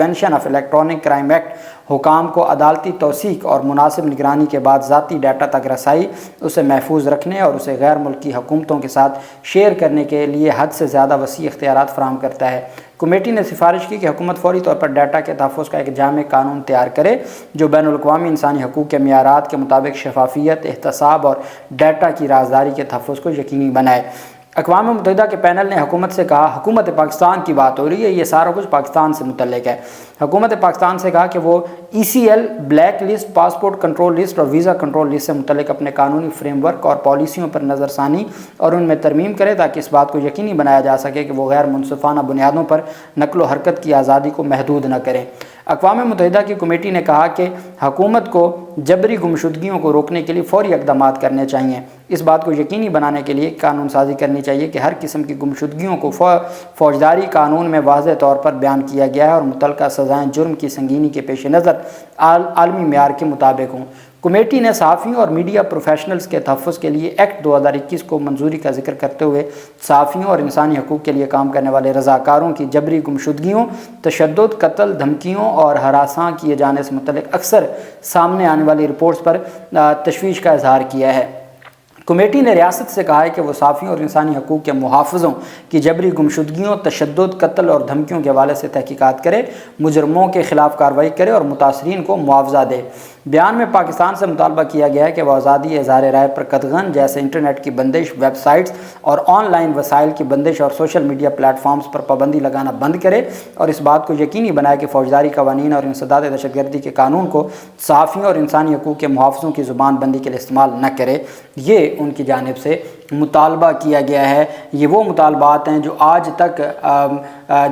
Prevention of electronic crime act حکام کو عدالتی توثیق اور مناسب نگرانی کے بعد ذاتی ڈیٹا تک رسائی، اسے محفوظ رکھنے اور اسے غیر ملکی حکومتوں کے ساتھ شیئر کرنے کے لیے حد سے زیادہ وسیع اختیارات فراہم کرتا ہے۔ کمیٹی نے سفارش کی کہ حکومت فوری طور پر ڈیٹا کے تحفظ کا ایک جامع قانون تیار کرے جو بین الاقوامی انسانی حقوق کے معیارات کے مطابق شفافیت، احتساب اور ڈیٹا کی رازداری کے تحفظ کو یقینی بنائے۔ اقوام متحدہ کے پینل نے حکومت سے کہا، حکومت پاکستان کی بات ہو رہی ہے، یہ سارا کچھ پاکستان سے متعلق ہے، حکومت پاکستان سے کہا کہ وہ ECL black list, passport control list اور ویزا کنٹرول لسٹ سے متعلق اپنے قانونی فریم ورک اور پالیسیوں پر نظر ثانی اور ان میں ترمیم کرے تاکہ اس بات کو یقینی بنایا جا سکے کہ وہ غیر منصفانہ بنیادوں پر نقل و حرکت کی آزادی کو محدود نہ کریں۔ اقوام متحدہ کی کمیٹی نے کہا کہ حکومت کو جبری گمشدگیوں کو روکنے کے لیے فوری اقدامات کرنے چاہئیں۔ اس بات کو یقینی بنانے کے لیے قانون سازی کرنی چاہیے کہ ہر قسم کی گمشدگیوں کو فوجداری قانون میں واضح طور پر بیان کیا گیا ہے اور متعلقہ سزائیں جرم کی سنگینی کے پیش نظر عالمی معیار کے مطابق ہوں۔ کمیٹی نے صحافیوں اور میڈیا پروفیشنلز کے تحفظ کے لیے ایکٹ 2021 کو منظوری کا ذکر کرتے ہوئے صحافیوں اور انسانی حقوق کے لیے کام کرنے والے رضاکاروں کی جبری گمشدگیوں، تشدد، قتل، دھمکیوں اور ہراساں کیے جانے سے متعلق اکثر سامنے آنے والی رپورٹس پر تشویش کا اظہار کیا ہے۔ کمیٹی نے ریاست سے کہا ہے کہ وہ صحافیوں اور انسانی حقوق کے محافظوں کی جبری گمشدگیوں، تشدد، قتل اور دھمکیوں کے حوالے سے تحقیقات کرے، مجرموں کے خلاف کارروائی کرے اور متاثرین کو معاوضہ دے۔ بیان میں پاکستان سے مطالبہ کیا گیا ہے کہ وہ آزادی اظہار رائے پر قدغن جیسے انٹرنیٹ کی بندش، ویب سائٹس اور آن لائن وسائل کی بندش اور سوشل میڈیا پلیٹ فارمز پر پابندی لگانا بند کرے اور اس بات کو یقینی بنائے کہ فوجداری قوانین اور انسداد دہشت گردی کے قانون کو صحافیوں اور انسانی حقوق کے محافظوں کی زبان بندی کے لیے استعمال نہ کرے۔ یہ ان کی جانب سے مطالبہ کیا گیا ہے۔ یہ وہ مطالبات ہیں جو آج تک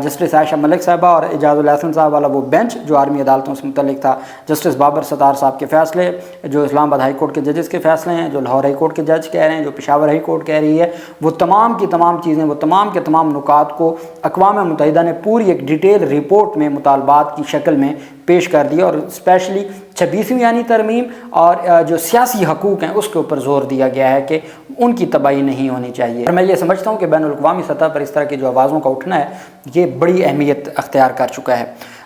جسٹس عائشہ ملک صاحبہ اور اعجاز الاحسن صاحب والا وہ بینچ جو آرمی عدالتوں سے متعلق تھا، جسٹس بابر ستار صاحب کے فیصلے، جو اسلام آباد ہائی کورٹ کے ججز کے فیصلے ہیں، جو لاہور ہائی کورٹ کے جج کہہ رہے ہیں، جو پشاور ہائی کورٹ کہہ رہی ہے، وہ تمام کی تمام چیزیں، وہ تمام کے تمام نکات کو اقوام متحدہ نے پوری ایک ڈیٹیل رپورٹ میں مطالبات کی شکل میں پیش کر دیا اور اسپیشلی 26ویں یعنی ترمیم اور جو سیاسی حقوق ہیں اس کے اوپر زور دیا گیا ہے کہ ان کی تباہی نہیں ہونی چاہیے۔ اور میں یہ سمجھتا ہوں کہ بین الاقوامی سطح پر اس طرح کی جو آوازوں کا اٹھنا ہے یہ بڑی اہمیت اختیار کر چکا ہے۔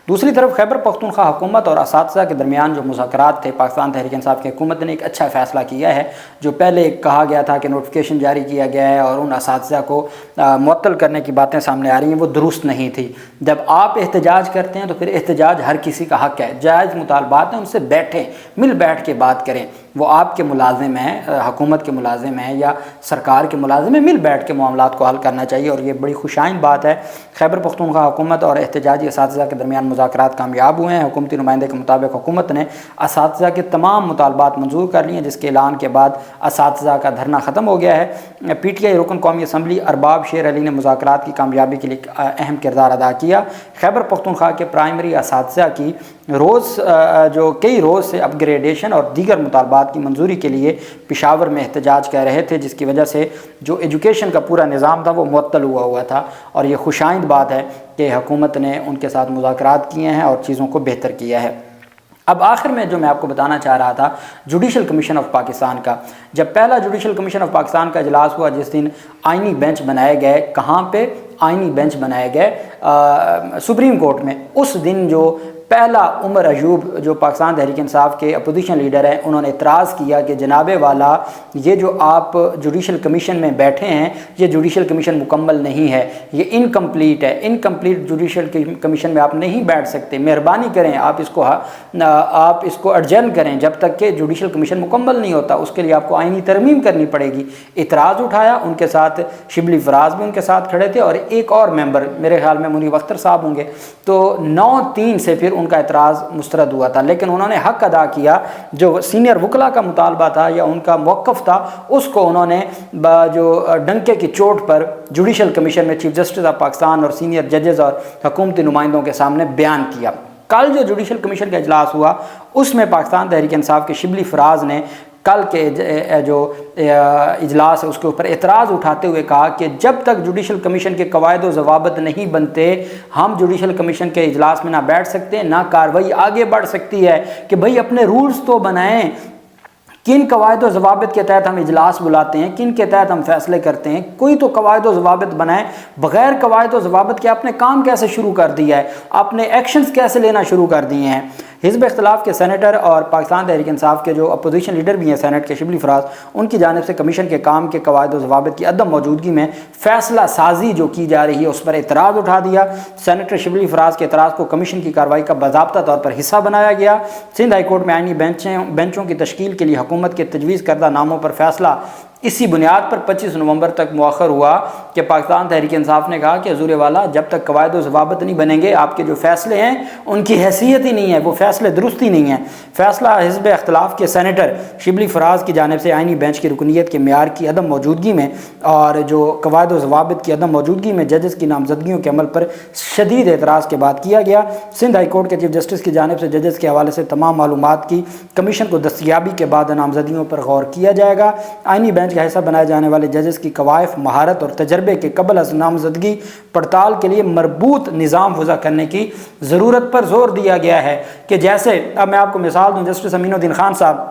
دوسری طرف خیبر پختونخوا حکومت اور اساتذہ کے درمیان جو مذاکرات تھے، پاکستان تحریک انصاف کی حکومت نے ایک اچھا فیصلہ کیا ہے۔ جو پہلے کہا گیا تھا کہ نوٹیفیکیشن جاری کیا گیا ہے اور ان اساتذہ کو معطل کرنے کی باتیں سامنے آ رہی ہیں، وہ درست نہیں تھی۔ جب آپ احتجاج کرتے ہیں تو پھر احتجاج ہر کسی کا حق ہے، جائز مطالبات ہیں، ان سے بیٹھیں، مل بیٹھ کے بات کریں۔ وہ آپ کے ملازم ہیں، حکومت کے ملازم ہیں یا سرکار کے ملازم ہیں، مل بیٹھ کے معاملات کو حل کرنا چاہیے۔ اور یہ بڑی خوشائند بات ہے، خیبر پختونخوا حکومت اور احتجاجی اساتذہ کے درمیان مذاکرات کامیاب ہوئے ہیں۔ حکومتی نمائندے کے مطابق حکومت نے اساتذہ کے تمام مطالبات منظور کر لیے ہیں، جس کے اعلان کے بعد اساتذہ کا دھرنا ختم ہو گیا ہے۔ PTI رکن قومی اسمبلی ارباب شیر علی نے مذاکرات کی کامیابی کے لیے اہم کردار ادا کیا۔ خیبر پختونخوا کے پرائمری اساتذہ کی کئی روز سے اپ گریڈیشن اور دیگر مطالبات کی منظوری کے لیے پشاور میں احتجاج کر رہے تھے، جس کی وجہ سے جو ایجوکیشن کا پورا نظام تھا وہ معطل ہوا تھا۔ اور یہ خوشائند بات ہے کہ حکومت نے ان کے ساتھ مذاکرات کیے ہیں اور چیزوں کو بہتر کیا ہے۔ اب آخر میں جو میں آپ کو بتانا چاہ رہا تھا، جوڈیشل کمیشن آف پاکستان کا، جب پہلا جوڈیشل کمیشن آف پاکستان کا اجلاس ہوا جس دن آئینی بینچ بنائے گئے، کہاں پہ آئینی بینچ بنائے گئے؟ سپریم کورٹ میں۔ اس دن جو پہلا عمر ایوب جو پاکستان تحریک انصاف کے اپوزیشن لیڈر ہیں، انہوں نے اعتراض کیا کہ جناب والا یہ جو آپ جوڈیشل کمیشن میں بیٹھے ہیں یہ جوڈیشل کمیشن مکمل نہیں ہے، یہ انکمپلیٹ ہے، انکمپلیٹ جوڈیشل کمیشن میں آپ نہیں بیٹھ سکتے، مہربانی کریں آپ اس کو ایڈجرن کریں جب تک کہ جوڈیشل کمیشن مکمل نہیں ہوتا، اس کے لیے آپ کو آئینی ترمیم کرنی پڑے گی۔ اعتراض اٹھایا، ان کے ساتھ شبلی فراز بھی ان کے ساتھ کھڑے تھے اور ایک اور ممبر میرے خیال میں منیب اختر صاحب ہوں گے، تو 9-3 سے پھر ان کا اعتراض مسترد ہوا تھا، لیکن انہوں نے حق ادا کیا۔ جو سینئر وکلاء کا مطالبہ تھا یا ان کا موقف تھا اس کو انہوں نے جو ڈنکے کی چوٹ پر جوڈیشل کمیشن میں چیف جسٹس آف پاکستان اور سینئر ججز اور حکومتی نمائندوں کے سامنے بیان کیا۔ کل جو جوڈیشل کمیشن کا اجلاس ہوا اس میں پاکستان تحریک انصاف کے شبلی فراز نے کل کے جو اجلاس ہے اس کے اوپر اعتراض اٹھاتے ہوئے کہا کہ جب تک جوڈیشل کمیشن کے قواعد و ضوابط نہیں بنتے ہم جوڈیشل کمیشن کے اجلاس میں نہ بیٹھ سکتے، نہ کارروائی آگے بڑھ سکتی ہے۔ کہ بھئی اپنے رولز تو بنائیں، کن قواعد و ضوابط کے تحت ہم اجلاس بلاتے ہیں، کن کے تحت ہم فیصلے کرتے ہیں، کوئی تو قواعد و ضوابط بنائیں۔ بغیر قواعد و ضوابط کے آپ نے کام کیسے شروع کر دیا ہے، آپ نے ایکشنز کیسے لینا شروع کر دیے ہیں۔ حزب اختلاف کے سینیٹر اور پاکستان تحریک انصاف کے جو اپوزیشن لیڈر بھی ہیں سینٹ کے شبلی فراز، ان کی جانب سے کمیشن کے کام کے قواعد و ضوابط کی عدم موجودگی میں فیصلہ سازی جو کی جا رہی ہے اس پر اعتراض اٹھا دیا۔ سینیٹر شبلی فراز کے اعتراض کو کمیشن کی کارروائی کا باضابطہ طور پر حصہ بنایا گیا۔ سندھ ہائی کورٹ میں آئینی بینچوں کی تشکیل کے لیے حکومت کے تجویز کردہ ناموں پر فیصلہ اسی بنیاد پر 25 نومبر تک مؤخر ہوا کہ پاکستان تحریک انصاف نے کہا کہ حضور والا جب تک قواعد و ضوابط نہیں بنیں گے آپ کے جو فیصلے ہیں ان کی حیثیت ہی نہیں ہے، وہ فیصلے درست ہی نہیں ہیں۔ فیصلہ حزب اختلاف کے سینیٹر شبلی فراز کی جانب سے آئینی بینچ کی رکنیت کے معیار کی عدم موجودگی میں اور جو قواعد و ضوابط کی عدم موجودگی میں ججز کی نامزدگیوں کے عمل پر شدید اعتراض کے بعد کیا گیا۔ سندھ ہائی کورٹ کے چیف جسٹس کی جانب سے ججز کے حوالے سے تمام معلومات کی کمیشن کو دستیابی کے بعد نامزدگیوں پر غور کیا جائے گا۔ آئینی بینچ کا حصہ بنائے جانے والے ججز کی قوائف، مہارت اور تجربے کے قبل از نامزدگی پڑتال کے لیے مربوط نظام وضع کرنے کی ضرورت پر زور دیا گیا ہے کہ جیسے اب میں آپ کو مثال دوں، جسٹس امین الدین خان صاحب،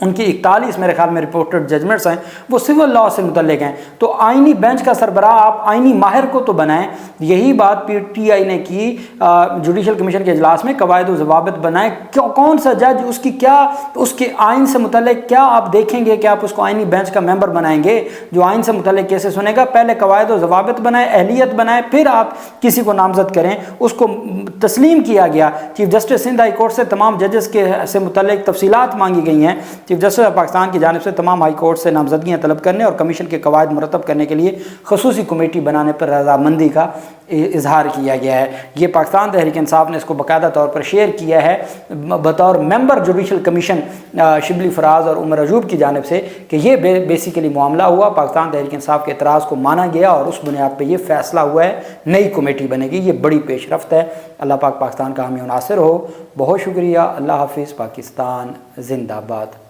ان کی 41 میرے خیال میں رپورٹڈ ججمنٹس ہیں، وہ سول لاء سے متعلق ہیں، تو آئینی بینچ کا سربراہ آپ آئینی ماہر کو تو بنائیں۔ یہی بات پی ٹی آئی نے کی جوڈیشل کمیشن کے اجلاس میں، قواعد و ضوابط بنائیں۔ کون سا جج اس کی کیا، اس کے آئین سے متعلق کیا آپ دیکھیں گے کہ آپ اس کو آئینی بینچ کا ممبر بنائیں گے جو آئین سے متعلق کیسے سنے گا؟ پہلے قواعد و ضوابط بنائیں، اہلیت بنائیں، پھر آپ کسی کو نامزد کریں۔ اس کو تسلیم کیا گیا۔ Chief justice Sindh high court سے تمام ججز کے سے متعلق تفصیلات مانگی گئی ہیں۔ چیف جسٹس آف پاکستان کی جانب سے تمام ہائی کورٹ سے نامزدگیاں طلب کرنے اور کمیشن کے قواعد مرتب کرنے کے لیے خصوصی کمیٹی بنانے پر رضامندی کا اظہار کیا گیا ہے۔ یہ پاکستان تحریک انصاف نے اس کو باقاعدہ طور پر شیئر کیا ہے بطور ممبر جوڈیشل کمیشن شبلی فراز اور عمر ایوب کی جانب سے کہ یہ بیسیکلی معاملہ ہوا، پاکستان تحریک انصاف کے اعتراض کو مانا گیا اور اس بنیاد پہ یہ فیصلہ ہوا ہے نئی کمیٹی بنے گی۔ یہ بڑی پیش رفت ہے۔ اللہ پاک پاکستان کا حامی و ناصر ہو۔ بہت شکریہ۔ اللہ حافظ۔ پاکستان زندہ باد۔